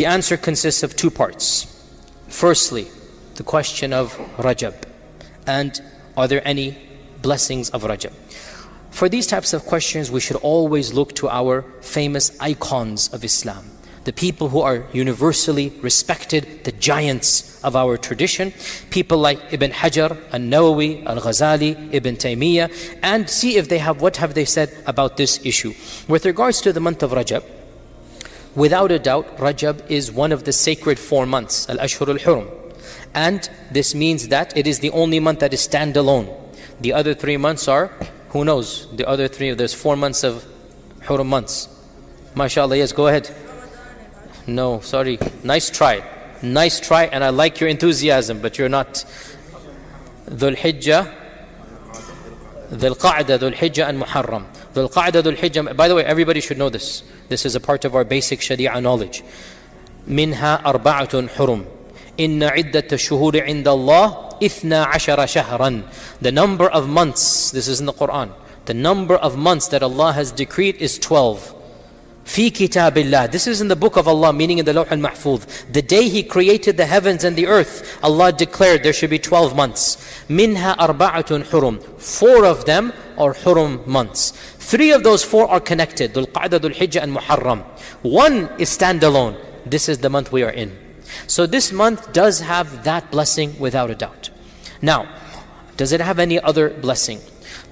The answer consists of two parts. Firstly, the question of Rajab, and are there any blessings of Rajab? For these types of questions, we should always look to our famous icons of Islam, the people who are universally respected, the giants of our tradition, people like Ibn Hajar, An-Nawawi, Al-Ghazali, Ibn Taymiyyah, and see if they have, what have they said about this issue. With regards to the month of Rajab, without a doubt, Rajab is one of the sacred 4 months, Al-Ashhur al-Hurum. And this means that it is the only month that is standalone. The other 3 months are, who knows, the other 3, there's 4 months of Hurum months. MashaAllah, yes, go ahead. No, sorry, nice try, and I like your enthusiasm, but you're not. Dhul Hijjah, Dhul Qa'dah, Dhul Hijjah and Muharram. Dhul Qa'dah, Dhul Hijjah, by the way, everybody should know this. This is a part of our basic Sharia knowledge. Minha arba'atun hurum. Inna iddata shuhuri inda Allah ithna ashara shahran. The number of months, this is in the Quran, the number of months that Allah has decreed is 12. Fi kitabillah. This is in the book of Allah, meaning in the Lawh al-Mahfuz. The day He created the heavens and the earth, Allah declared there should be 12 months. Minha arba'atun hurum. 4 of them are hurum months. 3 of those 4 are connected. Dhul Qa'dah, Dhul Hijjah and Muharram. 1 is standalone. This is the month we are in. So this month does have that blessing without a doubt. Now, does it have any other blessing?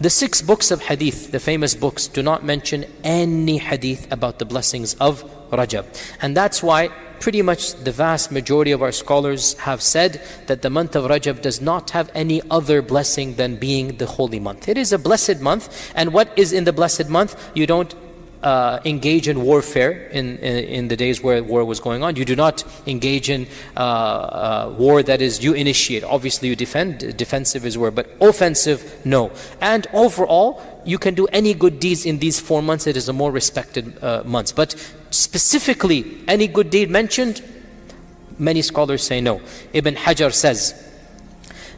The 6 books of hadith, the famous books, do not mention any hadith about the blessings of Rajab. And that's why pretty much the vast majority of our scholars have said that the month of Rajab does not have any other blessing than being the holy month. It is a blessed month, and what is in the blessed month? You don't engage in warfare in the days where war was going on. You do not engage in war that is you initiate. Obviously you defend, defensive is war, but offensive, no. And overall, you can do any good deeds in these 4 months. It is a more respected months. But specifically, any good deed mentioned, many scholars say no. Ibn Hajar says,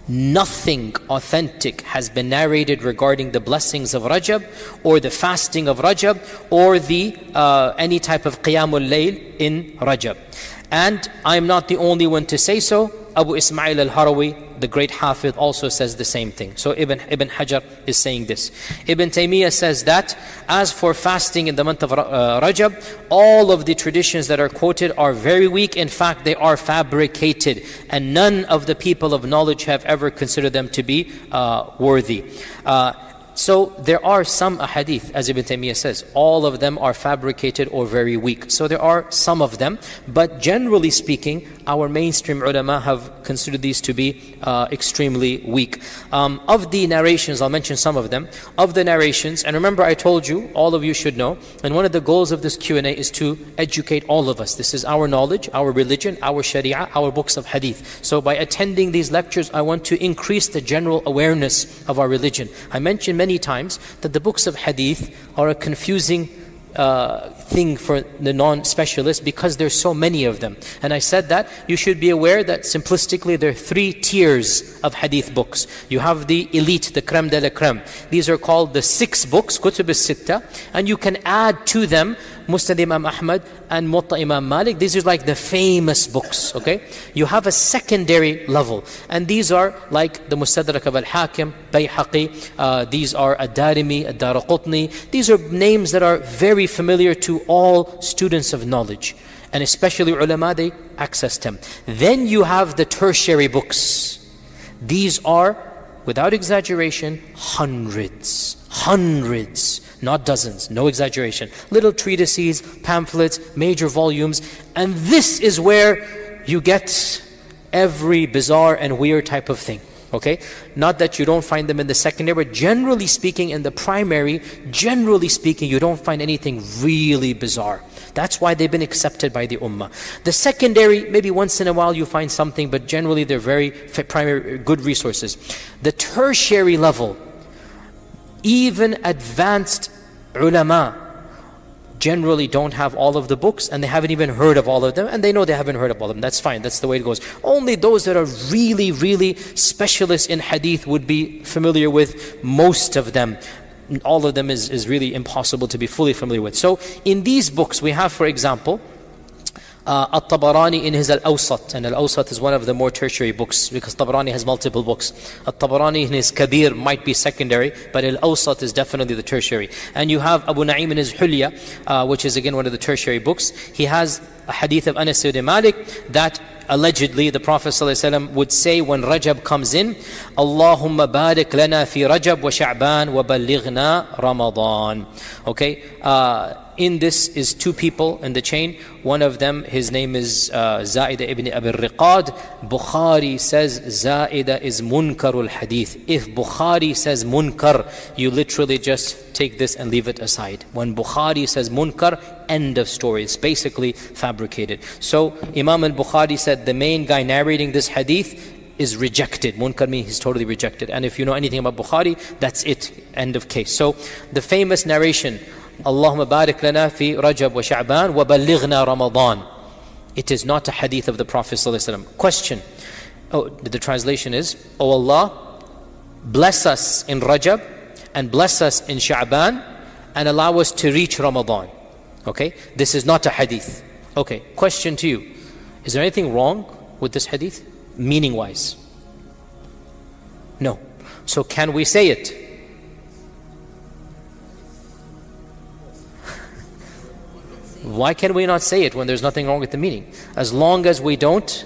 nothing authentic has been narrated regarding the blessings of Rajab or the fasting of Rajab or the any type of Qiyamul Layl in Rajab. And I'm not the only one to say so. Abu Ismail al-Harawi, the great Hafidh, also says the same thing. So Ibn Hajar is saying this. Ibn Taymiyyah says that as for fasting in the month of Rajab, all of the traditions that are quoted are very weak. In fact, they are fabricated, and none of the people of knowledge have ever considered them to be worthy. So there are some ahadith, as Ibn Taymiyyah says, all of them are fabricated or very weak. So there are some of them, but generally speaking, our mainstream ulama have considered these to be extremely weak. Of the narrations, I'll mention some of them. Of the narrations, and remember I told you, all of you should know, and one of the goals of this Q&A is to educate all of us. This is our knowledge, our religion, our sharia, our books of hadith. So by attending these lectures, I want to increase the general awareness of our religion. I mentioned many times that the books of hadith are a confusing thing for the non-specialist because there's so many of them. And I said that you should be aware that simplistically there are 3 tiers of hadith books. You have the elite, the creme de la creme. These are called the 6 books, Kutub al-Sitta, and you can add to them Musnad Imam Ahmad and Muwatta Imam Malik. These are like the famous books, okay? You have a secondary level, and these are like the Mustadrak of Al-Hakim, Bayhaqi, these are Ad-Darimi, Ad-Daraqutni. These are names that are very familiar to all students of knowledge, and especially ulama, they access them. Then you have the tertiary books. These are, without exaggeration, hundreds, not dozens, no exaggeration. Little treatises, pamphlets, major volumes, and this is where you get every bizarre and weird type of thing. Okay? Not that you don't find them in the secondary, but generally speaking, in the primary, generally speaking, you don't find anything really bizarre. That's why they've been accepted by the ummah. The secondary, maybe once in a while you find something, but generally they're very primary, good resources. The tertiary level, even advanced ulama generally don't have all of the books, and they haven't even heard of all of them, and they know they haven't heard of all of them. That's fine, that's the way it goes. Only those that are really specialists in hadith would be familiar with most of them. All of them is really impossible to be fully familiar with. So in these books we have, for example, At-Tabarani in his Al-Awsat, and Al-Awsat is one of the more tertiary books because Tabarani has multiple books. At-Tabarani in his Kabir might be secondary, but Al-Awsat is definitely the tertiary. And you have Abu Na'im in his Hulya, which is again one of the tertiary books. He has a hadith of Anas ibn Malik that allegedly the Prophet ﷺ would say when Rajab comes in, Allahumma barik lana fi Rajab wa Sha'ban wa ballighna Ramadan. Okay, in this is two people in the chain. One of them, his name is Zaida ibn Abi Riqad. Bukhari says Zaida is munkarul hadith. If Bukhari says munkar, you literally just take this and leave it aside. When Bukhari says munkar, end of story. It's basically fabricated. So Imam al-Bukhari said the main guy narrating this hadith is rejected. Munkar means he's totally rejected. And if you know anything about Bukhari, that's it. End of case. So the famous narration, Allahumma barik lana fi Rajab wa Sha'ban wa ballighna Ramadan. It is not a hadith of the Prophet ﷺ. Question. The translation is, Oh Allah, bless us in Rajab and bless us in Sha'ban and allow us to reach Ramadan. Okay, this is not a hadith. Okay, question to you. Is there anything wrong with this hadith, meaning-wise? No. So can we say it? Why can we not say it when there's nothing wrong with the meaning? As long as we don't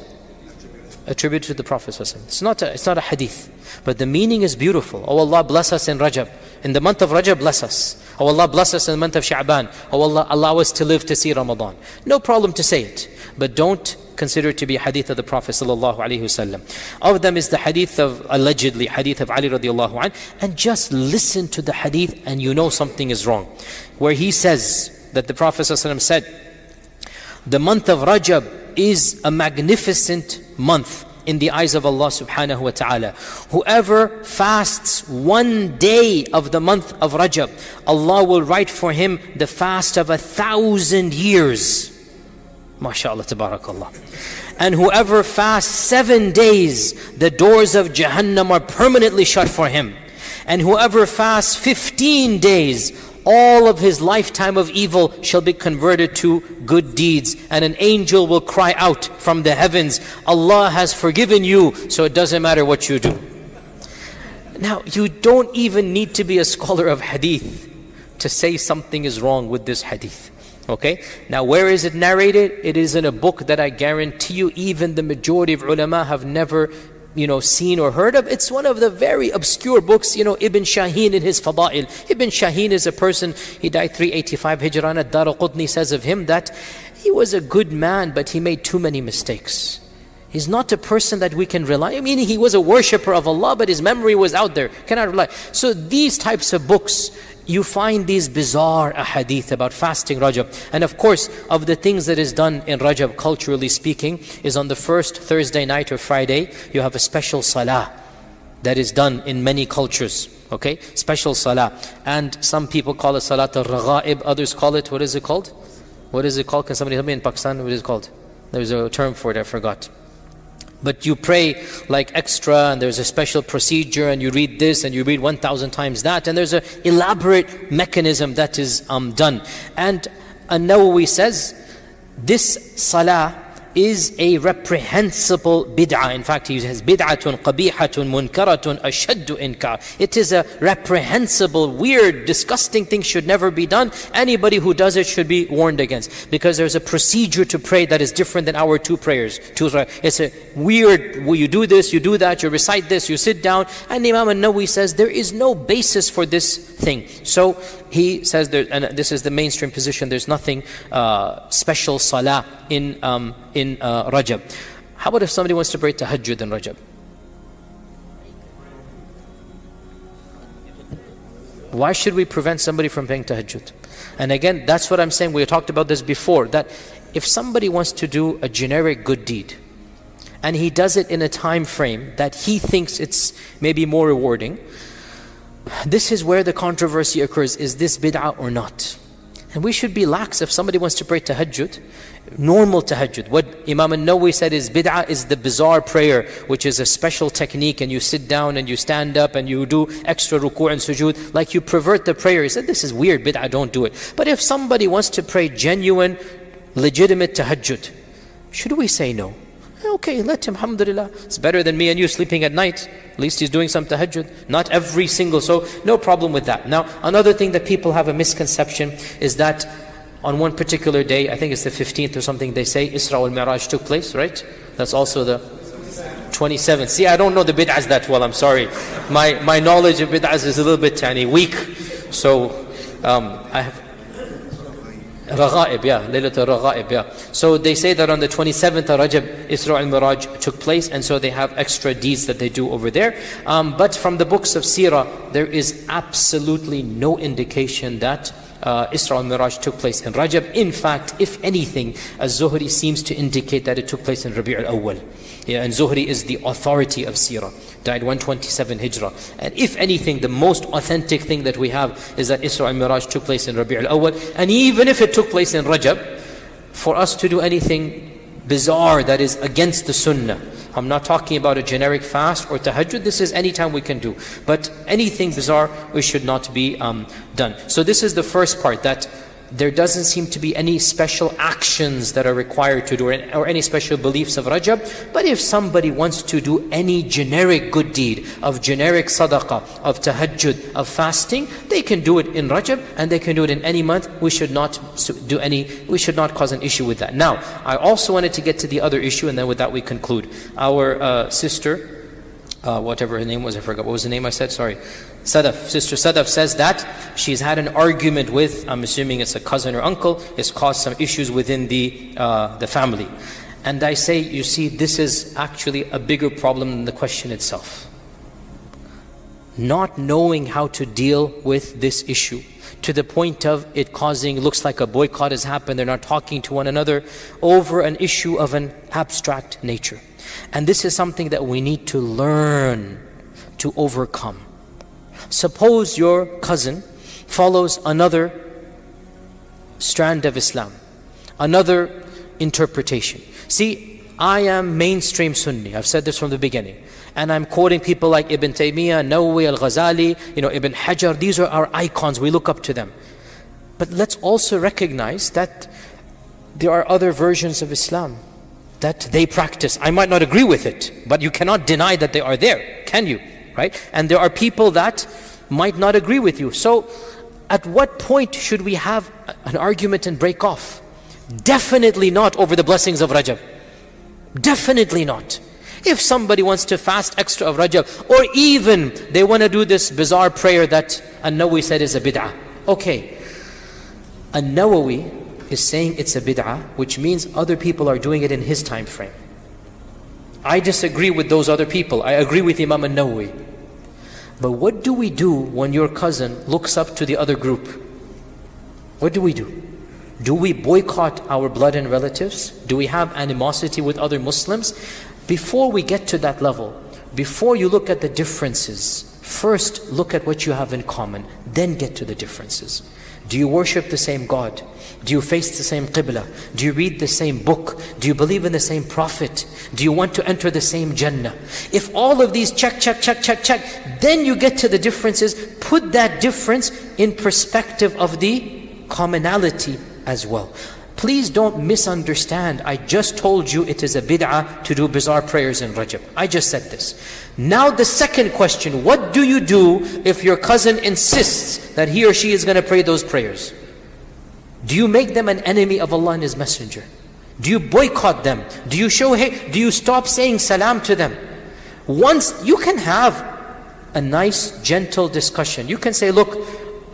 attribute to the Prophet ﷺ. It's not a hadith. But the meaning is beautiful. Oh Allah, bless us in Rajab. In the month of Rajab, bless us. Oh Allah, bless us in the month of Sha'ban. Oh Allah, allow us to live to see Ramadan. No problem to say it. But don't consider it to be a hadith of the Prophet ﷺ. Of them is the hadith of, allegedly, hadith of Ali radiallahu anh. And just listen to the hadith and you know something is wrong. Where he says that the Prophet ﷺ said, the month of Rajab is a magnificent month in the eyes of Allah subhanahu wa ta'ala. Whoever fasts one day of the month of Rajab, Allah will write for him the fast of 1,000 years. MashaAllah, tabarakallah. And whoever fasts 7 days, the doors of Jahannam are permanently shut for him. And whoever fasts 15 days, all of his lifetime of evil shall be converted to good deeds. And an angel will cry out from the heavens, Allah has forgiven you, so it doesn't matter what you do. Now, you don't even need to be a scholar of hadith to say something is wrong with this hadith. Okay? Now, where is it narrated? It is in a book that I guarantee you even the majority of ulama have never seen or heard of. It's one of the very obscure books. Ibn Shaheen in his Fada'il. Ibn Shaheen is a person, he died 385 Hijran. Ad-Daraqutni says of him that he was a good man, but he made too many mistakes. He's not a person that we can rely on. I mean, he was a worshipper of Allah, but his memory was out there. Cannot rely. So these types of books, you find these bizarre ahadith about fasting Rajab. And of course, of the things that is done in Rajab, culturally speaking, is on the first Thursday night or Friday, you have a special salah that is done in many cultures. Okay? Special salah. And some people call it salat al-raghaib, others call it, what is it called? What is it called? Can somebody help me in Pakistan? What is it called? There's a term for it, I forgot. But you pray like extra, and there's a special procedure, and you read this and you read 1,000 times that, and there's an elaborate mechanism that is done. And An-Nawawi says this salah is a reprehensible bid'ah. In fact, he says bid'atun qabihatun munkaratun ashaddu inkar. It is a reprehensible, weird, disgusting thing, should never be done. Anybody who does it should be warned against, because there's a procedure to pray that is different than our two prayers. It's a weird, you do this, you do that, you recite this, you sit down. And Imam An-Nawawi says there is no basis for this thing. So he says, and this is the mainstream position, there's nothing special salah in Rajab. How about if somebody wants to pray tahajjud in Rajab? Why should we prevent somebody from praying tahajjud? And again, that's what I'm saying. We talked about this before, that if somebody wants to do a generic good deed, and he does it in a time frame that he thinks it's maybe more rewarding, this is where the controversy occurs. Is this bid'ah or not? And we should be lax if somebody wants to pray tahajjud, normal tahajjud. What Imam An-Nawawi said is bid'ah is the bizarre prayer, which is a special technique, and you sit down and you stand up and you do extra ruku' and sujood, like you pervert the prayer. He said this is weird, bid'ah, don't do it. But if somebody wants to pray genuine, legitimate tahajjud, Should we say no? Okay, let him, alhamdulillah. It's better than me and you sleeping at night. At least he's doing some tahajjud. Not every single, so no problem with that. Now, another thing that people have a misconception is that on one particular day, I think it's the 15th or something, they say Isra al-Mi'raj took place, right? That's also the 27th. See, I don't know the bid'ahs that well, I'm sorry. My knowledge of bid'ahs is a little bit weak. So, I have Raghaib, Laylatul Raghaib, So they say that on the 27th of Rajab, Isra al-Miraj took place, and so they have extra deeds that they do over there. But from the books of Seerah, there is absolutely no indication that Isra al-Miraj took place in Rajab. In fact, if anything, Az-Zuhri seems to indicate that it took place in Rabi' al-Awwal. And Zuhri is the authority of Seerah, died 127 Hijrah. And if anything, the most authentic thing that we have is that Isra al-Miraj took place in Rabi' al-Awwal. And even if it took place in Rajab, for us to do anything bizarre that is against the Sunnah, I'm not talking about a generic fast or tahajjud, this is any time we can do. But anything bizarre, we should not be done. So this is the first part, that there doesn't seem to be any special actions that are required to do, or any special beliefs of Rajab. But if somebody wants to do any generic good deed, of generic sadaqah, of tahajjud, of fasting, they can do it in Rajab, and they can do it in any month. We should not cause an issue with that. Now, I also wanted to get to the other issue, and then with that we conclude. Our sister, whatever her name was, I forgot. What was the name I said? Sorry. Sadaf. Sister Sadaf says that she's had an argument with, I'm assuming it's a cousin or uncle, it's caused some issues within the family. And I say, you see, this is actually a bigger problem than the question itself. Not knowing how to deal with this issue, to the point of it causing, looks like a boycott has happened, they're not talking to one another over an issue of an abstract nature. And this is something that we need to learn to overcome. Suppose your cousin follows another strand of Islam, another interpretation. See, I am mainstream Sunni. I've said this from the beginning. And I'm quoting people like Ibn Taymiyyah, Nawawi, Al-Ghazali, Ibn Hajar. These are our icons. We look up to them. But let's also recognize that there are other versions of Islam that they practice. I might not agree with it, but you cannot deny that they are there, can you? Right? And there are people that might not agree with you. So at what point should we have an argument and break off? Definitely not over the blessings of Rajab. Definitely not. If somebody wants to fast extra of Rajab, or even they want to do this bizarre prayer that An-Nawawi said is a bid'ah. Okay, An-Nawawi is saying it's a bid'ah, which means other people are doing it in his time frame. I disagree with those other people. I agree with Imam An-Nawawi. But what do we do when your cousin looks up to the other group? What do we do? Do we boycott our blood and relatives? Do we have animosity with other Muslims? Before we get to that level, before you look at the differences, first look at what you have in common, then get to the differences. Do you worship the same God? Do you face the same qibla? Do you read the same book? Do you believe in the same prophet? Do you want to enter the same Jannah? If all of these check, then you get to the differences. Put that difference in perspective of the commonality as well. Please don't misunderstand. I just told you it is a bid'ah to do bizarre prayers in Rajab. I just said this. Now the second question, what do you do if your cousin insists that he or she is going to pray those prayers? Do you make them an enemy of Allah and His Messenger? Do you boycott them? Do you show hate? Do you stop saying salam to them? Once you can have a nice, gentle discussion. You can say, look,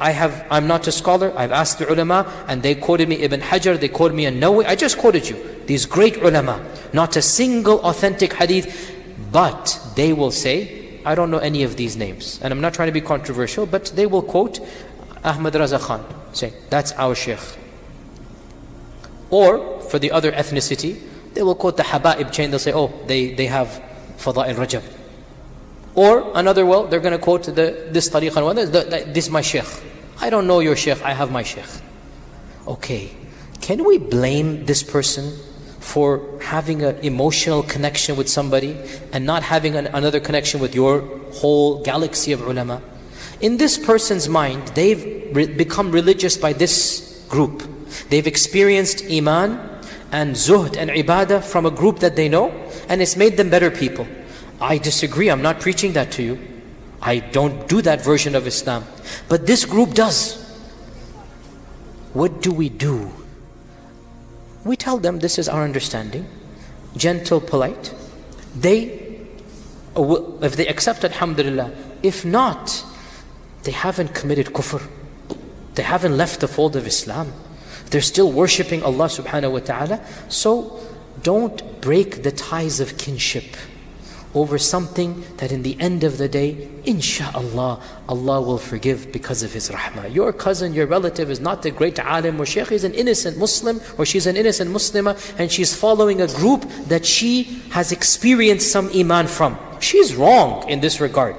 I'm not a scholar, I've asked the ulama, and they quoted me Ibn Hajar, they quoted me An-Nawawi, I just quoted you. These great ulama, not a single authentic hadith, but they will say, I don't know any of these names. And I'm not trying to be controversial, but they will quote Ahmad Raza Khan, say, that's our sheikh. Or, for the other ethnicity, they will quote the Haba'ib chain, they'll say, oh, they have Fada'il Rajab. Or another, well, they're going to quote this tariqah, this is my sheikh. I don't know your sheikh, I have my sheikh. Okay, can we blame this person for having an emotional connection with somebody and not having another connection with your whole galaxy of ulama? In this person's mind, they've become religious by this group. They've experienced iman and zuhd and ibadah from a group that they know, and it's made them better people. I disagree, I'm not preaching that to you. I don't do that version of Islam. But this group does. What do? We tell them this is our understanding. Gentle, polite. If they accept, alhamdulillah. If not, they haven't committed kufr. They haven't left the fold of Islam. They're still worshipping Allah subhanahu wa ta'ala. So don't break the ties of kinship over something that in the end of the day, insha'Allah, Allah will forgive because of His rahmah. Your cousin, your relative is not the great alim or shaykh, he's an innocent Muslim or she's an innocent Muslimah, and she's following a group that she has experienced some iman from. She's wrong in this regard.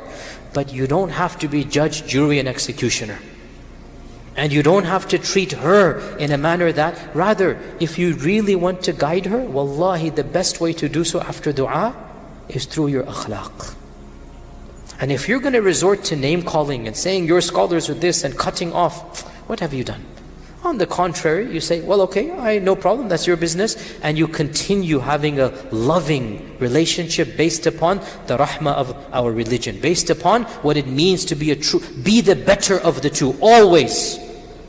But you don't have to be judge, jury and executioner. And you don't have to treat her in a manner that, rather, if you really want to guide her, wallahi, the best way to do so after dua is through your akhlaq. And if you're going to resort to name calling and saying your scholars are this and cutting off, what have you done? On the contrary, you say, well, okay, no problem, that's your business. And you continue having a loving relationship based upon the rahmah of our religion, based upon what it means to be be the better of the two, always.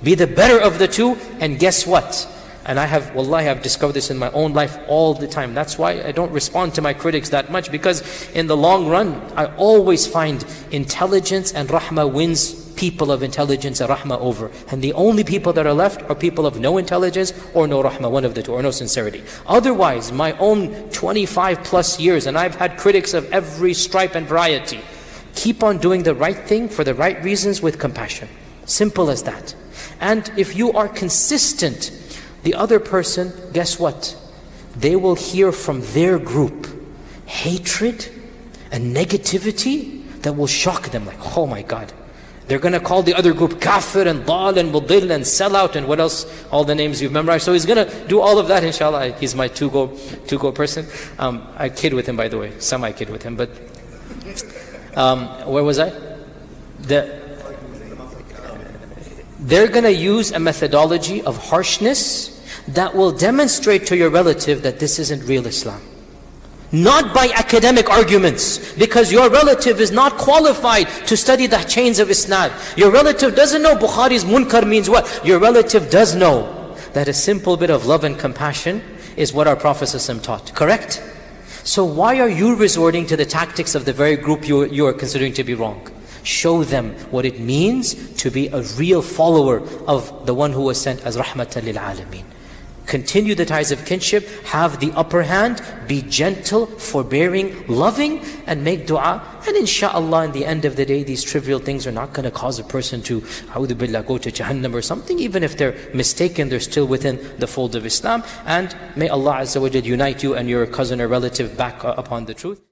Be the better of the two, and guess what? And wallahi, I've discovered this in my own life all the time. That's why I don't respond to my critics that much, because in the long run, I always find intelligence and rahmah wins people of intelligence and rahmah over. And the only people that are left are people of no intelligence or no rahmah, one of the two, or no sincerity. Otherwise, my own 25 plus years, and I've had critics of every stripe and variety, keep on doing the right thing for the right reasons with compassion. Simple as that. And if you are consistent, the other person, guess what? They will hear from their group hatred and negativity that will shock them. Like, oh my God. They're going to call the other group kafir and dal and mudil and sellout and what else, all the names you've memorized. So he's going to do all of that, inshallah. He's my to-go person. I kid with him, by the way. Semi-kid with him. But where was I? They're going to use a methodology of harshness that will demonstrate to your relative that this isn't real Islam. Not by academic arguments, because your relative is not qualified to study the chains of Isnad. Your relative doesn't know Bukhari's munkar means what. Your relative does know that a simple bit of love and compassion is what our Prophet ﷺ taught. Correct? So why are you resorting to the tactics of the very group you are considering to be wrong? Show them what it means to be a real follower of the one who was sent as rahmatan lil alameen. Continue the ties of kinship, have the upper hand, be gentle, forbearing, loving, and make dua. And insha'Allah, in the end of the day, these trivial things are not going to cause a person to, a'udhu billah, go to Jahannam or something. Even if they're mistaken, they're still within the fold of Islam. And may Allah Azza wa Jal unite you and your cousin or relative back upon the truth.